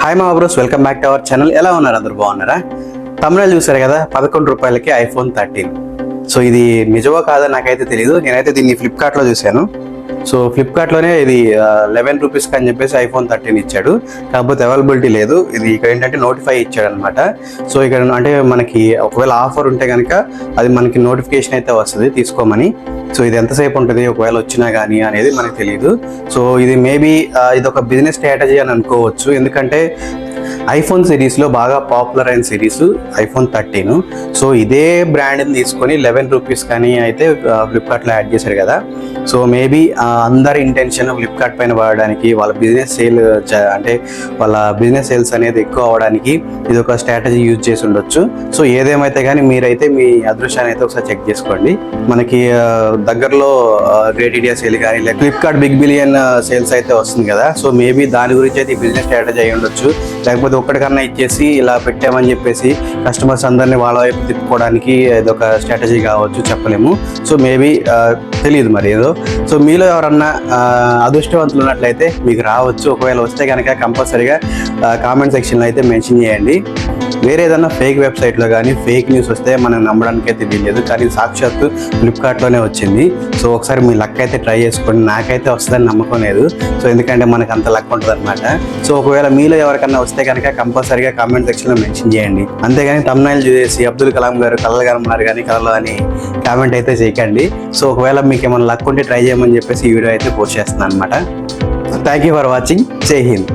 Hi మా bros, welcome back to our channel. ఎలా ఉన్నారు? అందరూ బాగున్నారా? తమిళనాడు చూసారు కదా, 11 రూపాయలకి iPhone 13. సో ఇది నిజమో కాదో నాకైతే తెలియదు. నేనైతే దీన్ని ఫ్లిప్కార్ట్లో చూశాను. సో ఫ్లిప్కార్ట్లోనే ఇది 11 రూపీస్కి అని చెప్పేసి iPhone 13 ఇచ్చాడు. కాకపోతే అవైలబిలిటీ లేదు. ఇది ఇక్కడ ఏంటంటే నోటిఫై ఇచ్చాడు అనమాట. సో ఇక్కడ అంటే మనకి ఒకవేళ ఆఫర్ ఉంటే కనుక అది మనకి నోటిఫికేషన్ అయితే వస్తుంది తీసుకోమని. సో ఇది ఎంతసేపు ఉంటుంది ఒకవేళ వచ్చినా కానీ అనేది మనకు తెలియదు. సో ఇది మేబీ ఇది ఒక బిజినెస్ స్ట్రాటజీ అని అనుకోవచ్చు. ఎందుకంటే ఐఫోన్ సిరీస్లో బాగా పాపులర్ అయిన సిరీస్ iPhone 13. సో ఇదే బ్రాండ్ని తీసుకొని 11 రూపీస్ కానీ అయితే ఫ్లిప్కార్ట్లో యాడ్ చేశారు కదా. సో మేబీ అందరి ఇంటెన్షన్ ఫ్లిప్కార్ట్ పైన వాడడానికి, వాళ్ళ బిజినెస్ అంటే వాళ్ళ బిజినెస్ సేల్స్ అనేది ఎక్కువ అవడానికి ఇది ఒక స్ట్రాటజీ యూజ్ చేసి ఉండొచ్చు. సో ఏదేమైతే కానీ మీరైతే మీ అదృష్టాన్ని అయితే ఒకసారి చెక్ చేసుకోండి. మనకి దగ్గరలో గ్రేట్ ఇండియా సేల్ కానీ లేక ఫ్లిప్కార్ట్ బిగ్ బిలియన్ సేల్స్ అయితే వస్తుంది కదా. సో మేబీ దాని గురించి అయితే ఈ బిజినెస్ స్ట్రాటజీ అయి ఉండొచ్చు. లేకపోతే ఒక్కడికన్నా ఇచ్చేసి ఇలా పెట్టామని చెప్పేసి కస్టమర్స్ అందరినీ వాళ్ళ వైపు తిప్పుకోవడానికి ఇదొక స్ట్రాటజీ కావచ్చు, చెప్పలేము. సో మేబీ తెలియదు మరి ఏదో. సో మీలో ఎవరన్నా అదృష్టవంతులు ఉన్నట్లయితే మీకు రావచ్చు. ఒకవేళ వస్తే కనుక కంపల్సరీగా కామెంట్ సెక్షన్లో అయితే మెన్షన్ చేయండి. వేరే ఏదైనా ఫేక్ వెబ్సైట్లో కానీ ఫేక్ న్యూస్ వస్తే మనం నమ్మడానికి అయితే వీల్లేదు. కానీ సాక్షాత్తు ఫ్లిప్కార్ట్లోనే వచ్చింది. సో ఒకసారి మీ లక్ అయితే ట్రై చేసుకోండి. నాకైతే వస్తుందని నమ్మకం లేదు. సో ఎందుకంటే మనకు అంత లక్ ఉంటుంది అనమాట. సో ఒకవేళ మీలో ఎవరికన్నా వస్తే కనుక కంపల్సరీగా కామెంట్ సెక్షన్లో మెన్షన్ చేయండి. అంతేగాని తమ్నైల్ చూసేసి అబ్దుల్ కలాం గారు కలలు ఉన్నారు కానీ కలలో అని కామెంట్ అయితే చేయకండి. సో ఒకవేళ మీకు ఏమైనా లక్ ఉంటే ట్రై చేయమని చెప్పేసి ఈ వీడియో అయితే పోస్ట్ చేస్తున్నాను అనమాట. Thank you for watching. జై హింద్.